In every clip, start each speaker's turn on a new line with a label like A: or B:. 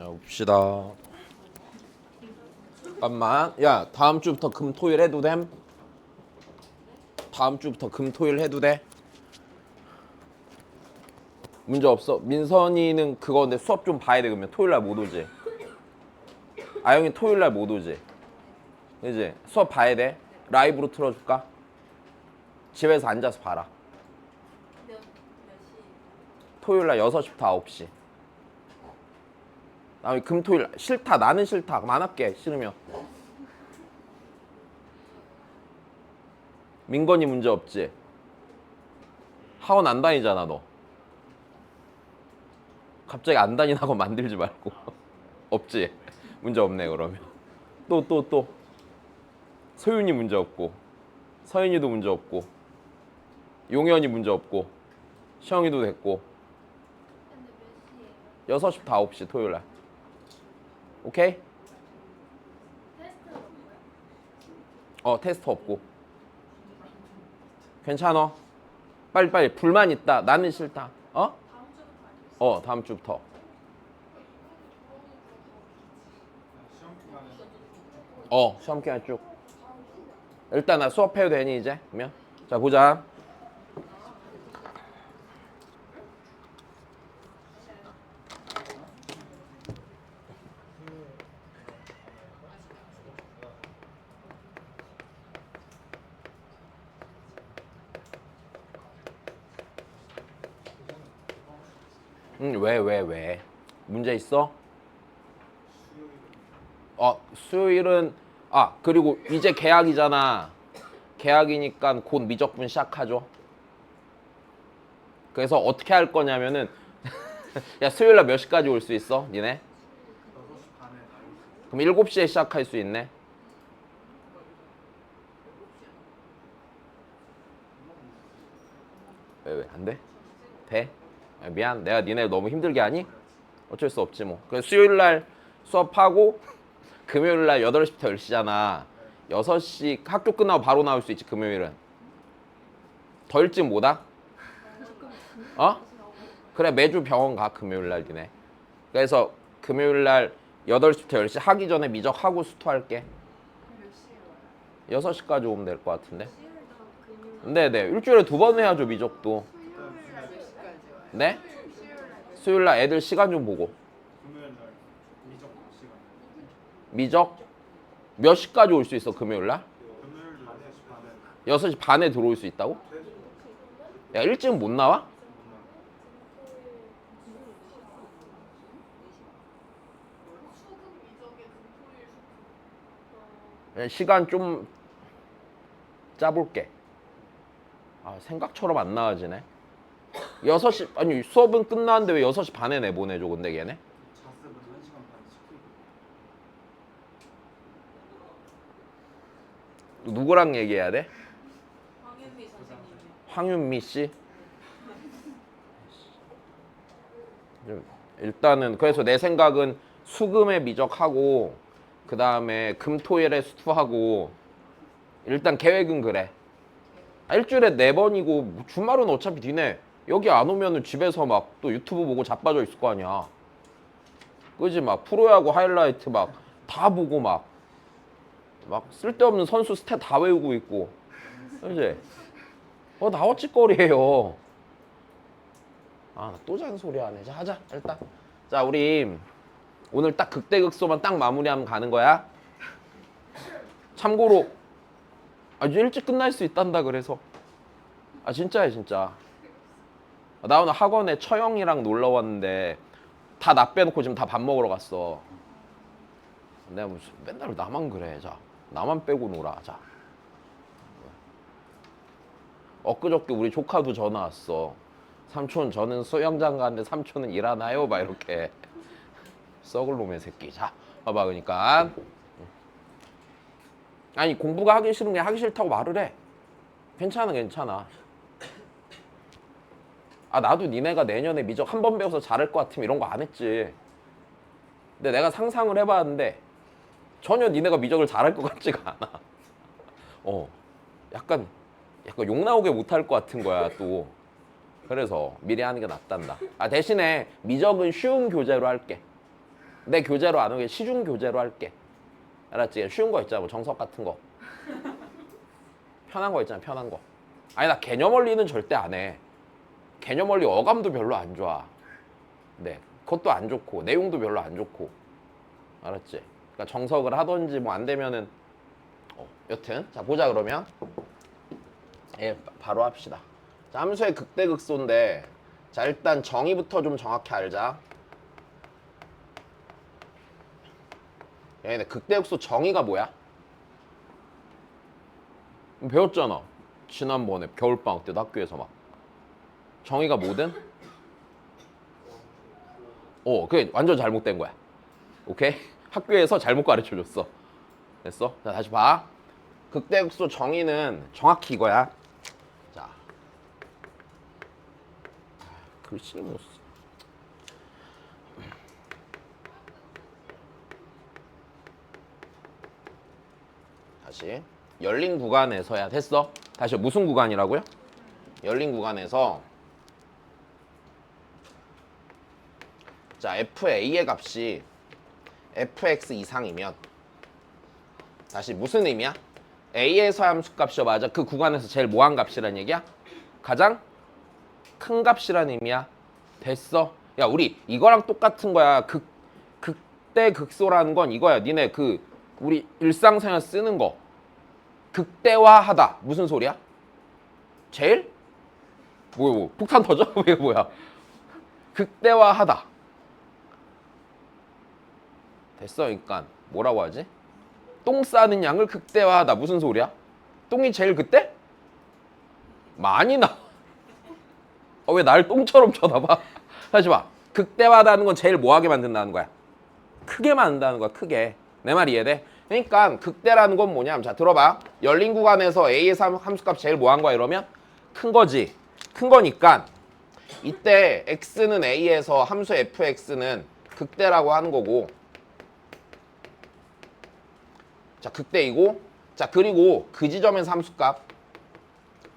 A: 봅시다. 잠깐만. 야, 다음 주부터 금, 토일 해도 됨? 다음 주부터 금, 토일 해도 돼? 문제 없어. 민선이는 그거 근데 수업 좀 봐야 돼. 그러면 토요일 날 못 오지. 아영이 토요일 날 못 오지. 그지? 수업 봐야 돼. 라이브로 틀어줄까? 집에서 앉아서 봐라.
B: 몇 시?
A: 토요일 날 6시부터 9시. 다음에 금, 토요일 날. 싫다. 나는 싫다. 그럼 안 할게. 싫으면. 민건이 문제 없지? 학원 안 다니잖아 너. 갑자기 안 다니라고 만들지 말고. 없지? 문제 없네 그러면. 또. 소윤이 문제 없고, 서윤이도 문제 없고, 용현이 문제 없고, 시영이도 됐고.
B: 근데 몇 시에요?
A: 6시부터 9시 토요일 날. 오케이?
B: 테스트는 없어요?
A: 테스트 없고. 괜찮아. 빨리 불만 있다. 나는 싫다.
B: 다음 주부터 알겠어요.
A: 다음 주부터. 시험 기간 쭉. 일단 나 수업해도 되니 이제? 그러면? 자 보자. 왜? 문제 있어? 수요일은 그리고 이제 개학이잖아. 개학이니까 곧 미적분 시작하죠. 그래서 어떻게 할 거냐면은 야 수요일 날 몇 시까지 올 수 있어? 니네?
C: 6시 반에 나있어.
A: 그럼 7시에 시작할 수 있네. 왜 안 돼? 돼? 미안. 내가 니네 너무 힘들게 하니? 어쩔 수 없지 뭐. 그래서 수요일 날 수업하고 금요일 날 8시부터 10시잖아. 6시 학교 끝나고 바로 나올 수 있지 금요일은. 더 일찍 못 와? 그래 매주 병원 가 금요일 날 니네. 그래서 금요일 날 8시부터 10시 하기 전에 미적하고 수토할게.
B: 몇 시에 와요?
A: 6시까지 오면 될 것 같은데.
B: 수요일도 금요일.
A: 네네 일주일에 2번 해야죠 미적도.
B: 수요일 날 몇 시까지 와요?
A: 네?
B: 수요일 날
A: 수요일 날 애들 시간 좀 보고.
C: 금요일 날 미적 시간.
A: 미적 몇 시까지 올 수 있어 금요일 날?
C: 금요일 4시 반에
A: 6시 반에 들어올 수 있다고? 야 일찍 못 나와?
B: 수금 미적의 금토일
A: 시간 좀 짜볼게. 생각처럼 안 나아지네. 6시 아니 수업은 끝나는데 왜 6시 반에 내보내줘 근데 걔네?
C: 자습은 1시간 반 시키고.
A: 누구랑 얘기해야 돼?
B: 황현미 선생님이.
A: 황윤미 씨? 일단은 그래서 내 생각은 수금에 미적하고 그 다음에 금토일에 수투하고 일단 계획은 그래. 일주일에 4번이고 주말은 어차피 니네 여기 안 오면은 집에서 막 또 유튜브 보고 자빠져 있을 거 아니야. 그지? 막 프로야구 하이라이트 막 다 보고 막 쓸데없는 선수 스탯 다 외우고 있고. 그지? 나 어찌거리예요. 나 또 잔소리 하네. 자, 하자 일단. 자, 우리 오늘 딱 극대극소만 딱 마무리하면 가는 거야. 참고로 아주 일찍 끝날 수 있단다 그래서. 진짜야 진짜. 나 오늘 학원에 처형이랑 놀러 왔는데 다 나 빼놓고 지금 다 밥 먹으러 갔어. 내가 무슨 맨날 나만 그래. 자, 나만 빼고 놀아. 자. 엊그저께 우리 조카도 전화 왔어. 삼촌 저는 수영장 가는데 삼촌은 일하나요? 막 이렇게. 썩을 놈의 새끼. 자, 봐봐 그러니까. 아니 공부가 하기 싫은 게 하기 싫다고 말을 해. 괜찮아. 나도 니네가 내년에 미적 한 번 배워서 잘할 것 같으면 이런 거 안 했지. 근데 내가 상상을 해봤는데 전혀 니네가 미적을 잘할 것 같지가 않아. 약간 욕 나오게 못할 것 같은 거야 또. 그래서 미리 하는 게 낫단다. 대신에 미적은 쉬운 교재로 할게. 내 교재로 안 오게 시중 교재로 할게. 알았지? 쉬운 거 있잖아. 뭐 정석 같은 거. 편한 거 있잖아. 편한 거. 아니 나 개념 원리는 절대 안 해. 개념 원리 어감도 별로 안 좋아. 네. 그것도 안 좋고 내용도 별로 안 좋고. 알았지? 그러니까 정석을 하던지 뭐 안 되면은 여튼 자 보자 그러면. 예, 바로 합시다. 자, 함수의 극대극소인데 자 일단 정의부터 좀 정확히 알자. 얘네 극대극소 정의가 뭐야? 배웠잖아. 지난번에 겨울방학 때도 학교에서 막 정의가 뭐든? 그게 완전 잘못된 거야. 오케이? 학교에서 잘못 가르쳐줬어. 됐어? 자 다시 봐. 극대극소 정의는 정확히 이거야. 자, 글씨 못 써. 다시 열린 구간에서야. 됐어? 다시 무슨 구간이라고요? 열린 구간에서 자 FA의 값이 fx 이상이면 다시 무슨 의미야? A에서 함수값이죠. 맞아. 그 구간에서 제일 뭐한 값이란 얘기야? 가장 큰 값이란 의미야. 됐어. 야 우리 이거랑 똑같은 거야. 극대극소라는 건 이거야. 니네 우리 일상생활 쓰는 거 극대화하다 무슨 소리야? 제일? 뭐 폭탄 터져? 이게 뭐야? 극대화하다. 됐어. 그러니까 뭐라고 하지? 똥 싸는 양을 극대화하다 무슨 소리야? 똥이 제일 그때? 많이 나. 왜 날 똥처럼 쳐다봐? 다시 봐. 극대화하다는 건 제일 뭐하게 만든다는 거야? 크게 만든다는 거야. 크게. 내 말 이해돼? 그러니까 극대라는 건 뭐냐면 자 들어봐. 열린 구간에서 A에서 함수값 제일 뭐한 거야 이러면? 큰 거지. 큰 거니까 이때 X는 A에서 함수 fx는 극대라고 하는 거고 자 극대이고 자 그리고 그 지점에서 함수값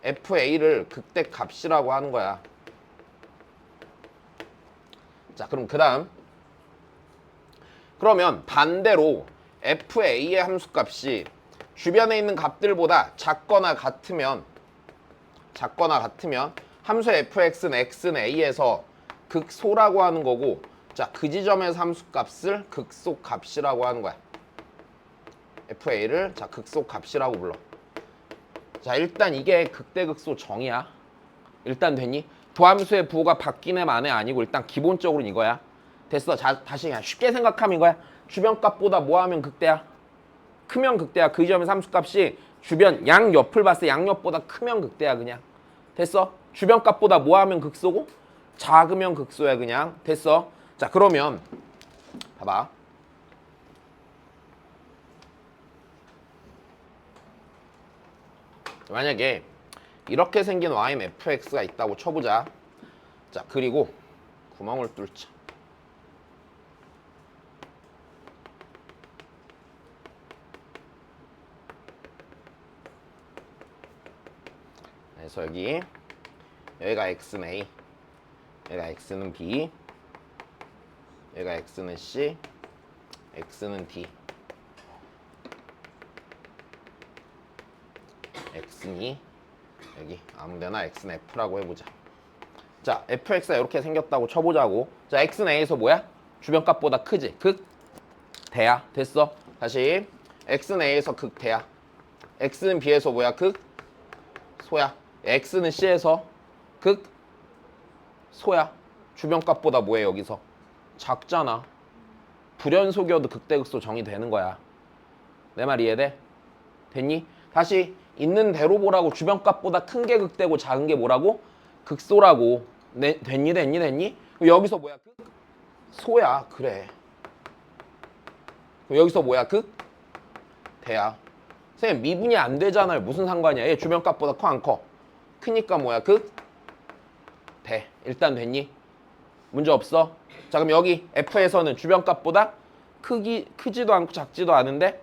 A: fa를 극대 값이라고 하는 거야. 자 그럼 그 다음 그러면 반대로 fa의 함수값이 주변에 있는 값들보다 작거나 같으면 함수 fx는 x는 a에서 극소라고 하는 거고 자 그 지점에서 함수값을 극소값이라고 하는 거야. fa를 자 극소값이라고 불러. 자 일단 이게 극대극소 정의야. 일단 됐니? 도함수의 부호가 바뀌네 마네 아니고 일단 기본적으로는 이거야. 됐어. 자 다시 그냥 쉽게 생각하면 이거야. 주변값보다 뭐하면 극대야? 크면 극대야. 그 지점의 함수값이 주변 양옆을 봤을 때 양옆보다 크면 극대야 그냥. 됐어? 주변값보다 뭐하면 극소고 작으면 극소야 그냥. 됐어? 자 그러면 봐봐. 만약에 이렇게 생긴 y는 fx가 있다고 쳐보자. 자 그리고 구멍을 뚫자. 그래서 여기가 x는 a, 여기가 x는 b, 여기가 x는 c, x는 d, x는 2, 여기 아무데나 x는 f라고 해보자. 자 fx가 이렇게 생겼다고 쳐보자고. 자 x는 a에서 뭐야? 주변값보다 크지? 극대야. 됐어? 다시 x는 a에서 극대야. x는 b에서 뭐야? 극소야. x는 c에서 극소야. 주변값보다 뭐해 여기서? 작잖아. 불연속이어도 극대극소 정의되는 거야. 내 말 이해돼? 됐니? 다시 있는 대로 보라고. 주변값보다 큰 게 극대고 작은 게 뭐라고? 극소라고. 됐니? 여기서 뭐야? 극소야. 그래. 여기서 뭐야? 극대야. 선생님 미분이 안 되잖아요. 무슨 상관이야? 얘 주변값보다 커 안 커? 크니까 뭐야? 극대. 일단 됐니? 문제 없어? 자 그럼 여기 F에서는 주변값보다 크지도 않고 작지도 않은데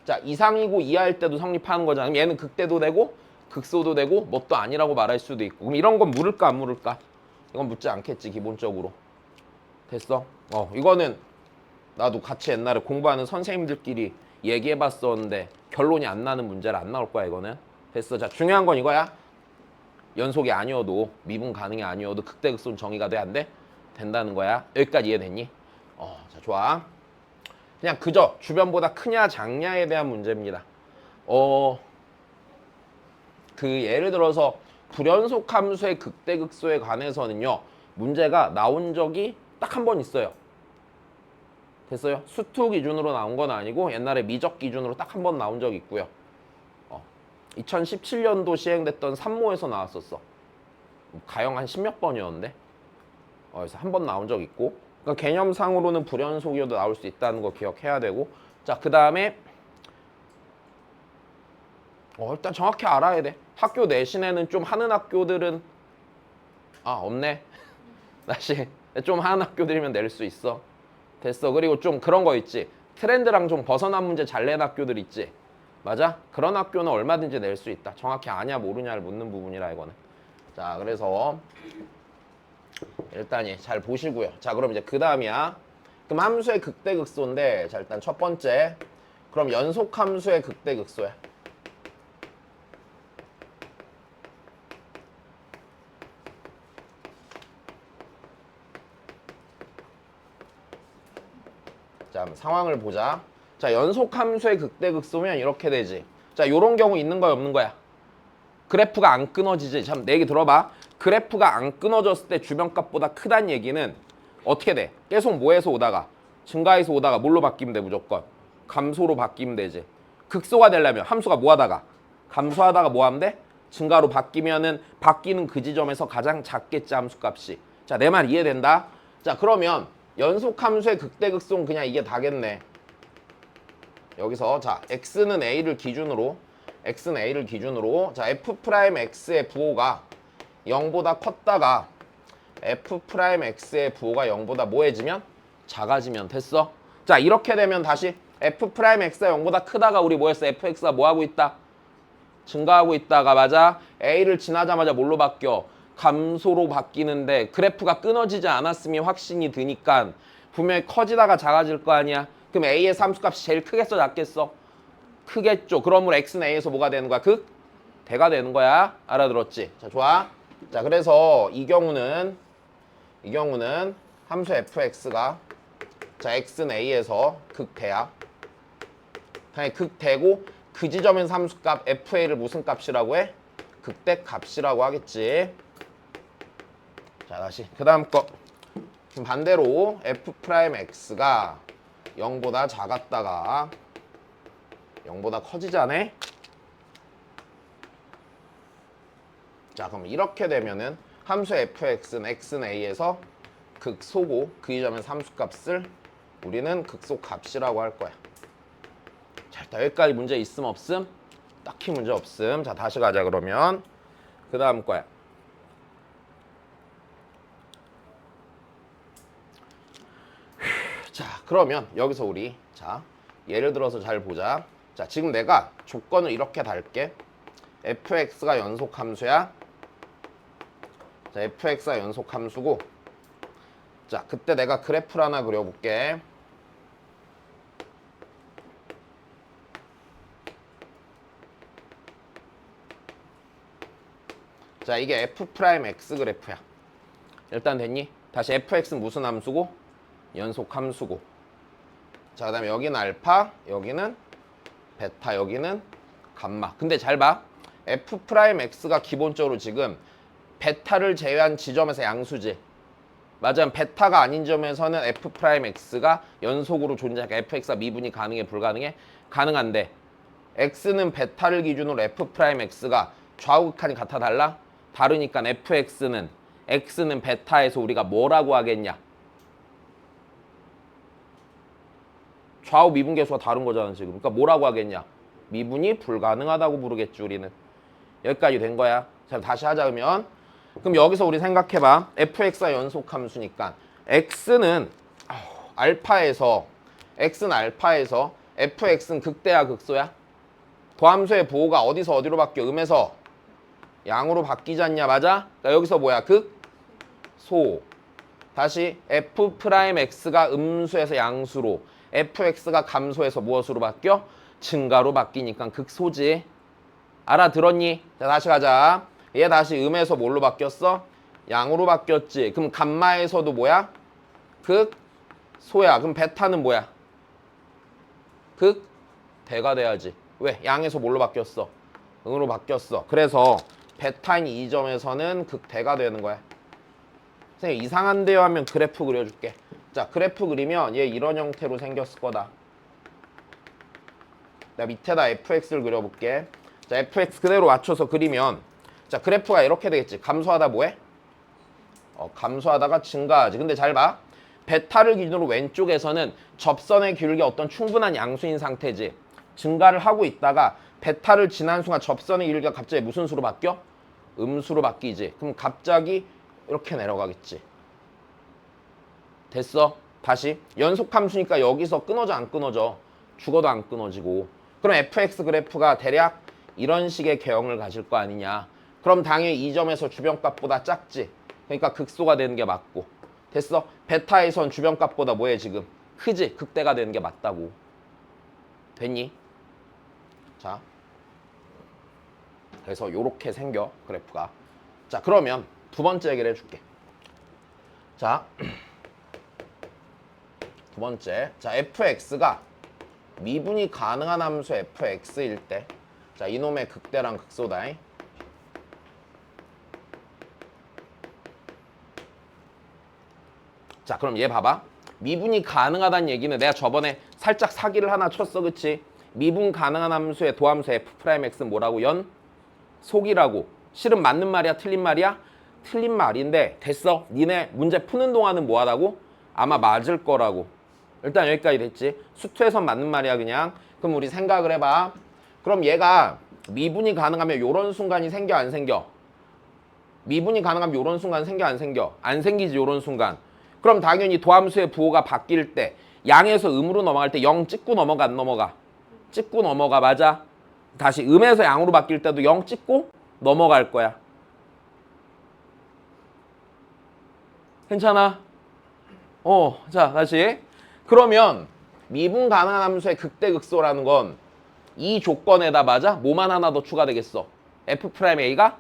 A: 자 이상이고 이하일 때도 성립하는 거잖아. 그럼 얘는 극대도 되고 극소도 되고 뭣도 아니라고 말할 수도 있고. 그럼 이런 건 물을까 안 물을까? 이건 묻지 않겠지 기본적으로. 됐어? 이거는 나도 같이 옛날에 공부하는 선생님들끼리 얘기해봤었는데 결론이 안 나는 문제라 안 나올 거야 이거는. 됐어. 자, 중요한 건 이거야. 연속이 아니어도 미분 가능이 아니어도 극대극소는 정의가 돼 안 돼? 된다는 거야. 여기까지 이해됐니? 자, 좋아. 그냥 그저 주변보다 크냐 작냐에 대한 문제입니다. 그 예를 들어서 불연속 함수의 극대극소에 관해서는요. 문제가 나온 적이 딱 한 번 있어요. 됐어요? 수투 기준으로 나온 건 아니고 옛날에 미적 기준으로 딱 한 번 나온 적이 있고요. 2017년도 시행됐던 산모에서 나왔었어. 가형 한 10몇 번이었는데. 그래서 한 번 나온 적 있고. 그러니까 개념상으로는 불연속이어도 나올 수 있다는 거 기억해야 되고. 자, 그 다음에 일단 정확히 알아야 돼. 학교 내신에는 좀 하는 학교들은 없네. 다시 좀 하는 학교들이면 낼 수 있어. 됐어. 그리고 좀 그런 거 있지. 트렌드랑 좀 벗어난 문제 잘 낸 학교들 있지. 맞아? 그런 학교는 얼마든지 낼 수 있다. 정확히 아냐 모르냐를 묻는 부분이라 이거는. 자, 그래서 일단 잘 보시고요. 자, 그럼 이제 그 다음이야. 그럼 함수의 극대극소인데, 자, 일단 첫 번째. 그럼 연속 함수의 극대극소야. 자, 한번 상황을 보자. 자, 연속 함수의 극대극소면 이렇게 되지. 자, 요런 경우 있는 거야, 없는 거야? 그래프가 안 끊어지지. 참, 내 얘기 들어봐. 그래프가 안 끊어졌을 때 주변값보다 크다는 얘기는 어떻게 돼? 계속 뭐에서 오다가? 증가해서 오다가 뭘로 바뀌면 돼, 무조건? 감소로 바뀌면 되지. 극소가 되려면 함수가 뭐 하다가? 감소하다가 뭐 하면 돼? 증가로 바뀌면은 바뀌는 그 지점에서 가장 작겠지, 함수값이. 자, 내 말 이해된다? 자, 그러면 연속 함수의 극대극소는 그냥 이게 다겠네. 여기서 자, x는 a를 기준으로 자, f'x의 부호가 0보다 컸다가 f'x의 부호가 0보다 뭐해지면? 작아지면 됐어? 자, 이렇게 되면 다시 f'x가 0보다 크다가 우리 뭐했어? fx가 뭐하고 있다? 증가하고 있다가 맞아? a를 지나자마자 뭘로 바뀌어? 감소로 바뀌는데 그래프가 끊어지지 않았으면 확신이 드니까 분명히 커지다가 작아질 거 아니야? 그럼 a의 함수값이 제일 크겠어, 작겠어? 크겠죠. 그러므로 x는 a에서 뭐가 되는 거야? 대가 되는 거야. 알아들었지? 자, 좋아. 자, 그래서 이 경우는 함수 fx가 자, x는 a에서 극대야. 당연히 극대고 그 지점에서 함수값 fa를 무슨 값이라고 해? 극대 값이라고 하겠지. 자, 다시 그 다음 거. 그럼 반대로 f'x가 0보다 작았다가 0보다 커지잖아. 자, 그럼 이렇게 되면은 함수 fx는 x는 a에서 극소고 그 지점에서 함수값을 우리는 극소값이라고 할 거야. 자, 일단 여기까지 문제 있음 없음? 딱히 문제 없음. 자, 다시 가자 그러면. 그 다음 거야. 자, 그러면 여기서 우리 자, 예를 들어서 잘 보자. 자, 지금 내가 조건을 이렇게 달게. fx가 연속 함수야. 자, fx가 연속 함수고. 자, 그때 내가 그래프를 하나 그려볼게. 자, 이게 f'x 그래프야. 일단 됐니? 다시 fx는 무슨 함수고? 연속 함수고. 자, 그 다음에 여기는 알파, 여기는 베타, 여기는 감마. 근데 잘 봐. f'x가 기본적으로 지금 베타를 제외한 지점에서 양수지. 맞아. 베타가 아닌 점에서는 f'x가 연속으로 존재하니까 fx가 미분이 가능해, 불가능해? 가능한데 x는 베타를 기준으로 f'x가 좌우극한이 같아 달라? 다르니까 x는 베타에서 우리가 뭐라고 하겠냐? 좌우 미분 계수가 다른 거잖아 지금. 그러니까 뭐라고 하겠냐? 미분이 불가능하다고 부르겠지 우리는. 여기까지 된 거야. 자, 다시 하자 그러면. 그럼 여기서 우리 생각해봐. fx가 연속함수니까 x는 알파에서 fx는 극대야 극소야? 도함수의 부호가 어디서 어디로 바뀌어? 음에서 양으로 바뀌지 않냐? 맞아? 그러니까 여기서 뭐야? 극소. 다시 f'x가 음수에서 양수로 fx가 감소해서 무엇으로 바뀌어? 증가로 바뀌니까 극소지. 알아들었니? 자, 다시 가자. 얘 다시 음에서 뭘로 바뀌었어? 양으로 바뀌었지. 그럼 감마에서도 뭐야? 극소야. 그럼 베타는 뭐야? 극대가 돼야지. 왜? 양에서 뭘로 바뀌었어? 음으로 바뀌었어. 그래서 베타인 이 점에서는 극대가 되는 거야. 선생님 이상한데요 하면 그래프 그려줄게. 자, 그래프 그리면 얘 이런 형태로 생겼을 거다. 내가 밑에다 fx를 그려볼게. 자, fx 그대로 맞춰서 그리면 자, 그래프가 이렇게 되겠지. 감소하다 뭐해? 감소하다가 증가하지. 근데 잘 봐. 베타를 기준으로 왼쪽에서는 접선의 기울기가 어떤 충분한 양수인 상태지. 증가를 하고 있다가 베타를 지난 순간 접선의 기울기가 갑자기 무슨 수로 바뀌어? 음수로 바뀌지. 그럼 갑자기 이렇게 내려가겠지. 됐어? 다시 연속함수니까 여기서 끊어져 안 끊어져? 죽어도 안 끊어지고. 그럼 fx 그래프가 대략 이런 식의 개형을 가질 거 아니냐. 그럼 당연히 이 점에서 주변값보다 작지. 그러니까 극소가 되는 게 맞고. 됐어? 베타에선 주변값보다 뭐해 지금? 크지? 극대가 되는 게 맞다고. 됐니? 자, 그래서 요렇게 생겨 그래프가. 자, 그러면 두 번째 얘기를 해줄게. 자, 두 번째. 자, fx가 미분이 가능한 함수 fx일 때, 자, 이놈의 극대랑 극소다. 자, 그럼 얘 봐봐. 미분이 가능하다는 얘기는 내가 저번에 살짝 사기를 하나 쳤어, 그치? 미분 가능한 함수의 도함수 f'x는 뭐라고? 연속이라고. 실은 맞는 말이야, 틀린 말이야? 틀린 말인데 됐어. 니네 문제 푸는 동안은 뭐 하다고? 아마 맞을 거라고. 일단 여기까지 됐지. 수투에선 맞는 말이야 그냥. 그럼 우리 생각을 해봐. 그럼 얘가 미분이 가능하면 요런 순간이 생겨 안 생겨? 미분이 가능하면 요런 순간 생겨 안 생겨? 안 생기지 요런 순간. 그럼 당연히 도함수의 부호가 바뀔 때 양에서 음으로 넘어갈 때 0 찍고 넘어가 안 넘어가? 찍고 넘어가. 맞아. 다시 음에서 양으로 바뀔 때도 0 찍고 넘어갈 거야. 괜찮아? 자, 다시. 그러면 미분 가능한 함수의 극대극소라는 건 이 조건에다 맞아? 뭐만 하나 더 추가되겠어? f'a가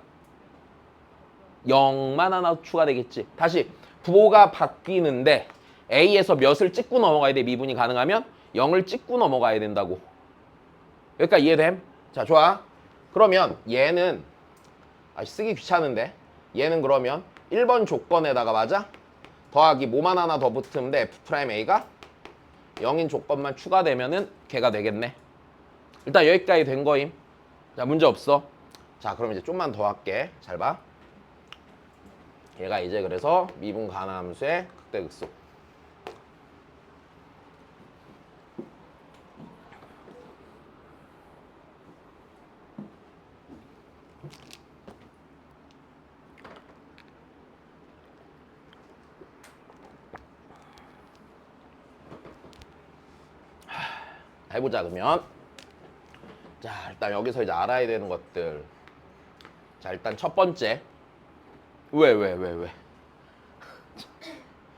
A: 0만 하나 추가되겠지. 다시 부호가 바뀌는데 a에서 몇을 찍고 넘어가야 돼? 미분이 가능하면 0을 찍고 넘어가야 된다고. 여기까지 이해됨? 자, 좋아. 그러면 얘는 쓰기 귀찮은데 얘는 그러면 1번 조건에다가 맞아? 더하기 뭐만 하나 더 붙으면 돼? f'a가 0인 조건만 추가되면은 걔가 되겠네. 일단 여기까지 된 거임. 자, 문제 없어. 자, 그럼 이제 좀만 더 할게. 잘 봐. 얘가 이제 그래서 미분 가능한 함수의 극대극소. 해보자 그러면. 자, 일단 여기서 이제 알아야 되는 것들. 자, 일단 첫 번째. 왜?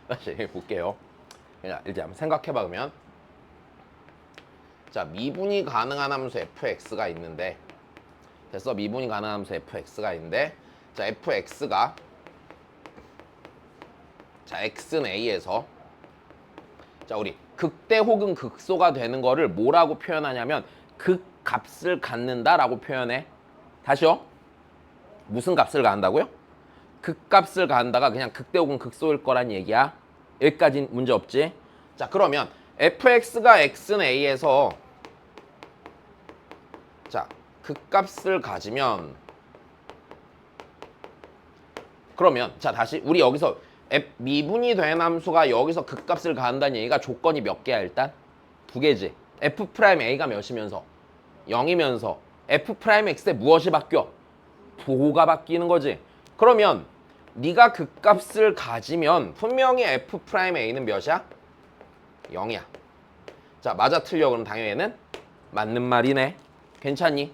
A: 다시 볼게요. 그냥 이제 한번 생각해봐 그러면. 자, 미분이 가능한 함수 fx가 있는데 됐어? 미분이 가능한 함수 fx가 있는데 자, fx가 자, x는 a에서 자, 우리 극대 혹은 극소가 되는 거를 뭐라고 표현하냐면 극값을 갖는다라고 표현해. 다시요. 무슨 값을 갖는다고요? 극값을 갖는다가 그냥 극대 혹은 극소일 거란 얘기야. 여기까지는 문제 없지? 자, 그러면 fx가 x는 a에서 자, 극값을 가지면 그러면 자, 다시 우리 여기서 미분이 된 함수가 여기서 극값을 가한다는 얘기가 조건이 몇 개야 일단? 두 개지. f'a가 몇이면서? 0이면서 f'x에 무엇이 바뀌어? 부호가 바뀌는 거지. 그러면 네가 극값을 가지면 분명히 f'a는 몇이야? 0이야. 자, 맞아 틀려 그럼 당연히 얘는 맞는 말이네. 괜찮니?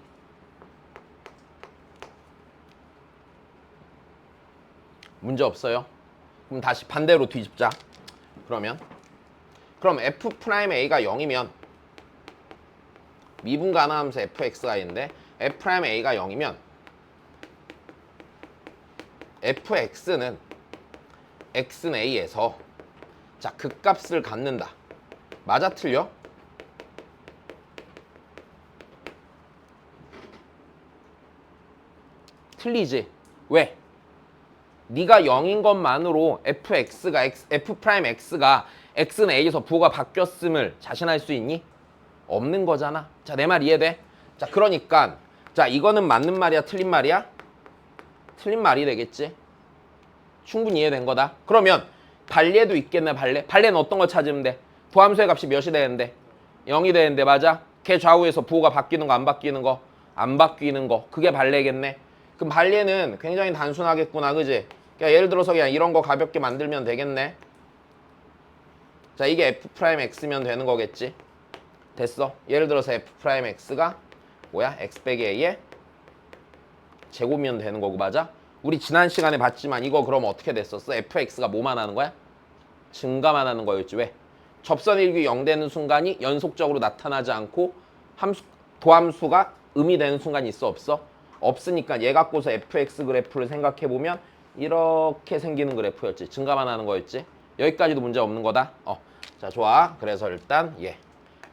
A: 문제 없어요? 그럼 다시 반대로 뒤집자. 그럼 f'A가 0이면 미분 가능하면서 fx가 있는데 f'A가 0이면 fx는 x는 a에서 자 극값을 갖는다. 맞아 틀려? 틀리지. 왜? 네가 0인 것만으로 fx가 x는 a에서 부호가 바뀌었음을 자신할 수 있니? 없는 거잖아. 자, 내 말 이해돼? 자, 그러니까 자, 이거는 맞는 말이야, 틀린 말이야? 틀린 말이 되겠지. 충분히 이해된 거다. 그러면 발례도 있겠네, 발례. 발례는 어떤 걸 찾으면 돼? 도함수의 값이 몇이 되는데? 0이 되는데, 맞아? 걔 좌우에서 부호가 바뀌는 거, 안 바뀌는 거? 안 바뀌는 거. 그게 발례겠네. 그럼 발례는 굉장히 단순하겠구나, 그지? 그러니까 예를 들어서 그냥 이런 거 가볍게 만들면 되겠네. 자, 이게 f'x면 되는 거겠지. 됐어. 예를 들어서 f'x가 뭐야? x 빼기 a의 제곱이면 되는 거고, 맞아? 우리 지난 시간에 봤지만 이거 그럼 어떻게 됐었어? fx가 뭐만 하는 거야? 증가만 하는 거였지. 왜? 접선 일규 0 되는 순간이 연속적으로 나타나지 않고 도함수가 음이 되는 순간이 있어, 없어? 없으니까 얘 갖고서 fx 그래프를 생각해보면 이렇게 생기는 그래프였지. 증가만 하는 거였지. 여기까지도 문제 없는 거다. 자, 좋아. 그래서 일단 얘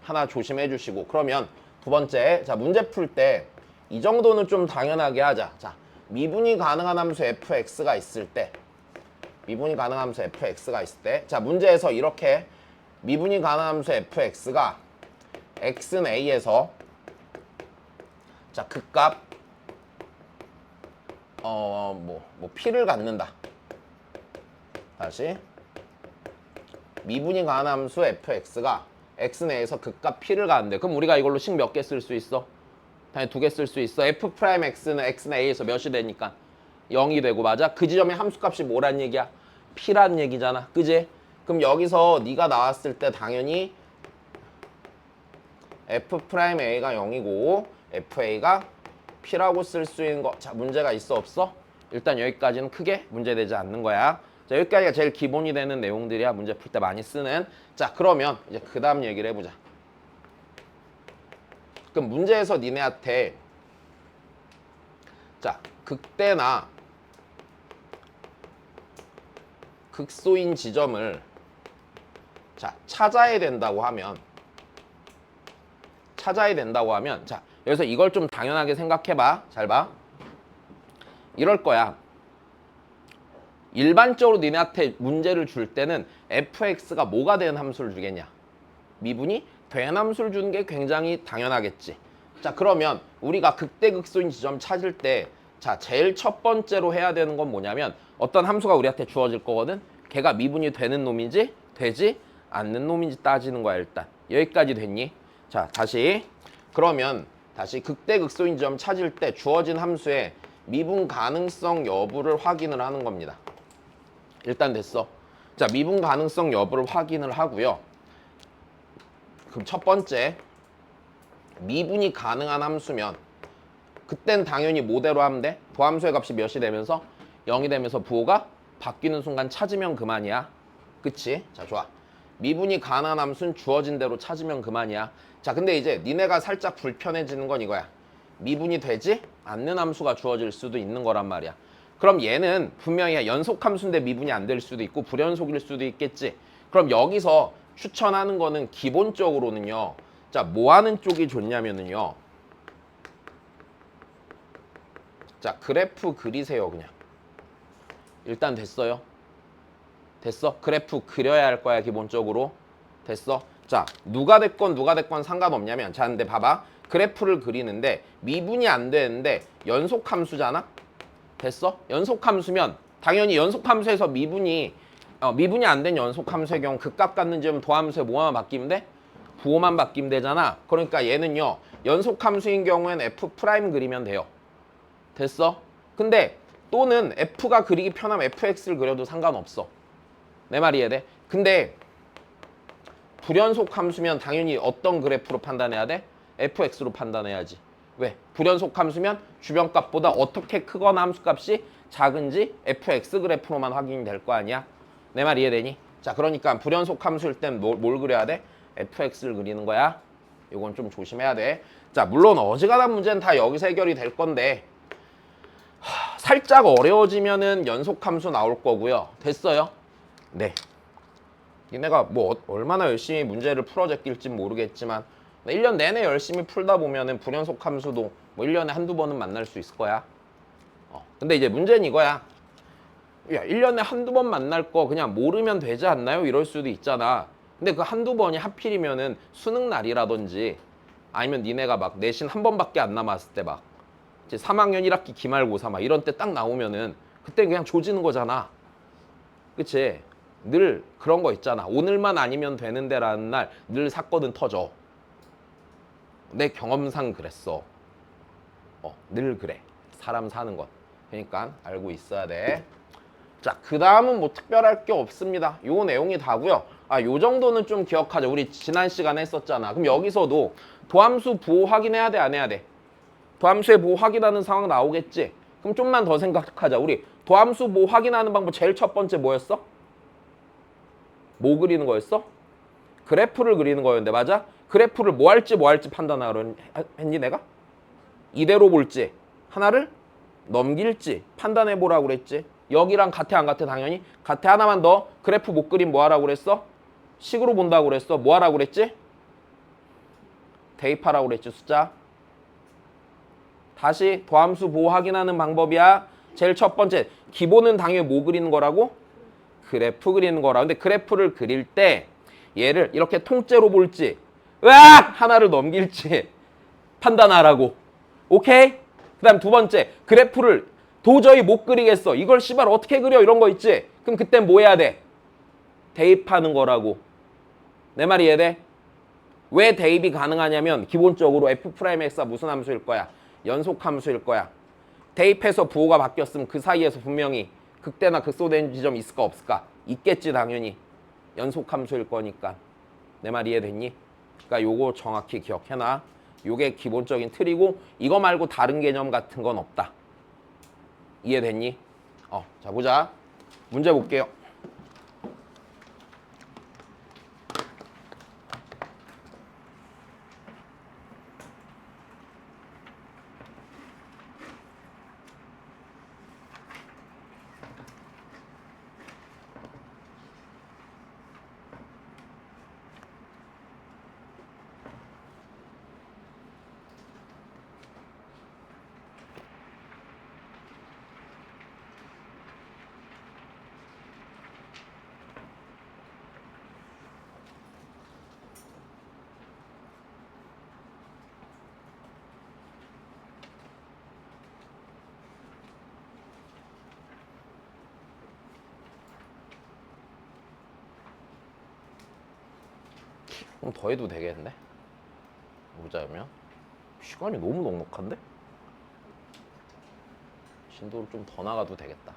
A: 하나 조심해 주시고, 그러면 두 번째, 자, 문제 풀 때 이 정도는 좀 당연하게 하자. 자, 미분이 가능한 함수 fx가 있을 때, 자, 문제에서 이렇게 미분이 가능한 함수 fx가 x는 a에서 자, 극값 p를 갖는다. 다시 미분이 가능한 함수 fx가 x는 a에서 극값 p를 갖는데, 그럼 우리가 이걸로 식 몇 개 쓸 수 있어? 당연히 2개 쓸 수 있어. f'x는 x는 a에서 몇이 되니까 0이 되고, 맞아? 그 지점의 함수값이 뭐란 얘기야? p란 얘기잖아, 그지? 그럼 여기서 네가 나왔을 때 당연히 f'a가 0이고 fa가 p라고 쓸 수 있는 거. 자, 문제가 있어, 없어? 일단 여기까지는 크게 문제되지 않는 거야. 자, 여기까지가 제일 기본이 되는 내용들이야. 문제 풀 때 많이 쓰는. 자, 그러면 이제 그 다음 얘기를 해보자. 그럼 문제에서 니네한테 자, 극대나 극소인 지점을 자, 찾아야 된다고 하면 자, 여기서 이걸 좀 당연하게 생각해봐. 잘 봐. 이럴 거야. 일반적으로 니네한테 문제를 줄 때는 fx가 뭐가 되는 함수를 주겠냐? 미분이 된 함수를 주는 게 굉장히 당연하겠지. 자, 그러면 우리가 극대극소인 지점 찾을 때 자, 제일 첫 번째로 해야 되는 건 뭐냐면 어떤 함수가 우리한테 주어질 거거든. 걔가 미분이 되는 놈인지 되지 않는 놈인지 따지는 거야. 일단 여기까지 됐니? 자, 다시 그러면 다시 극대극소인 지점 찾을 때 주어진 함수의 미분 가능성 여부를 확인을 하는 겁니다. 일단 됐어. 자, 미분 가능성 여부를 확인을 하고요. 그럼 첫 번째, 미분이 가능한 함수면 그땐 당연히 뭐대로 하면 돼? 도함수의 값이 몇이 되면서 0이 되면서 부호가 바뀌는 순간 찾으면 그만이야. 그치? 자, 좋아. 미분이 가능한 함수는 주어진 대로 찾으면 그만이야. 자, 근데 이제 니네가 살짝 불편해지는 건 이거야. 미분이 되지 않는 함수가 주어질 수도 있는 거란 말이야. 그럼 얘는 분명히 연속함수인데 미분이 안 될 수도 있고 불연속일 수도 있겠지. 그럼 여기서 추천하는 거는 기본적으로는요. 자, 뭐 하는 쪽이 좋냐면은요. 자, 그래프 그리세요, 그냥. 일단 됐어요. 됐어? 그래프 그려야 할 거야, 기본적으로. 됐어? 자, 누가 됐건 상관없냐면, 자, 근데 봐봐. 그래프를 그리는데 미분이 안 되는데 연속함수잖아? 됐어? 연속함수면 당연히 연속함수에서 미분이 안 된 연속함수의 경우 극값 갖는 지점 도함수에 뭐만 바뀌면 돼? 부호만 바뀌면 되잖아. 그러니까 얘는요. 연속함수인 경우엔 f' 그리면 돼요. 됐어? 근데 또는 f가 그리기 편하면 fx를 그려도 상관없어. 내 말이 이해돼? 근데 불연속 함수면 당연히 어떤 그래프로 판단해야 돼? fx로 판단해야지. 왜? 불연속 함수면 주변값보다 어떻게 크거나 함수값이 작은지 fx 그래프로만 확인이 될 거 아니야? 내 말 이해되니? 자, 그러니까 불연속 함수일 땐 뭘 그려야 돼? fx를 그리는 거야. 이건 좀 조심해야 돼. 자, 물론 어지간한 문제는 다 여기서 해결이 될 건데 살짝 어려워지면은 연속 함수 나올 거고요. 됐어요? 네. 니네가 뭐 얼마나 열심히 문제를 풀어 제낄진 모르겠지만 1년 내내 열심히 풀다 보면은 불연속 함수도 뭐 1년에 한두 번은 만날 수 있을 거야. 근데 이제 문제는 이거야. 야, 1년에 한두 번 만날 거 그냥 모르면 되지 않나요? 이럴 수도 있잖아. 근데 그 한두 번이 하필이면은 수능 날이라든지 아니면 니네가 막 내신 한 번밖에 안 남았을 때 막 이제 3학년 1학기 기말고사 막 이런 때 딱 나오면은 그때 그냥 조지는 거잖아. 그치? 늘 그런 거 있잖아. 오늘만 아니면 되는데라는 날 늘 사건은 터져. 내 경험상 그랬어. 늘 그래. 사람 사는 것. 그러니까 알고 있어야 돼. 자, 그 다음은 뭐 특별할 게 없습니다. 요 내용이 다고요. 요 정도는 좀 기억하자. 우리 지난 시간에 했었잖아. 그럼 여기서도 도함수 부호 확인해야 돼, 안 해야 돼? 도함수의 부호 확인하는 상황 나오겠지? 그럼 좀만 더 생각하자. 우리 도함수 부호 확인하는 방법 제일 첫 번째 뭐였어? 뭐 그리는 거였어? 그래프를 그리는 거였는데, 맞아? 그래프를 뭐 할지 판단하려 했니 내가? 이대로 볼지 하나를 넘길지 판단해보라고 그랬지. 여기랑 같아 안 같아? 당연히 같아. 하나만 더. 그래프 못 그림 뭐 하라고 그랬어? 식으로 본다고 그랬어. 뭐 하라고 그랬지? 대입하라고 그랬지. 숫자. 다시 도함수 보호 확인하는 방법이야. 제일 첫 번째 기본은 당연히 뭐 그리는 거라고? 그래프 그리는 거라. 근데 그래프를 그릴 때 얘를 이렇게 통째로 볼지 으악! 하나를 넘길지 판단하라고. 오케이? 그 다음 두 번째 그래프를 도저히 못 그리겠어. 이걸 씨발 어떻게 그려? 이런 거 있지? 그럼 그땐 뭐 해야 돼? 대입하는 거라고. 내 말이 이해돼? 왜 대입이 가능하냐면 기본적으로 f'x가 무슨 함수일 거야? 연속 함수일 거야. 대입해서 부호가 바뀌었으면 그 사이에서 분명히 극대나 극소된 지점이 있을까 없을까? 있겠지 당연히. 연속 함수일 거니까. 내 말 이해됐니? 그러니까 요거 정확히 기억해놔. 요게 기본적인 틀이고 이거 말고 다른 개념 같은 건 없다. 이해됐니? 자 보자. 문제 볼게요. 그럼 더 해도 되겠네. 보자면 시간이 너무 넉넉한데? 진도를 좀 더 나가도 되겠다.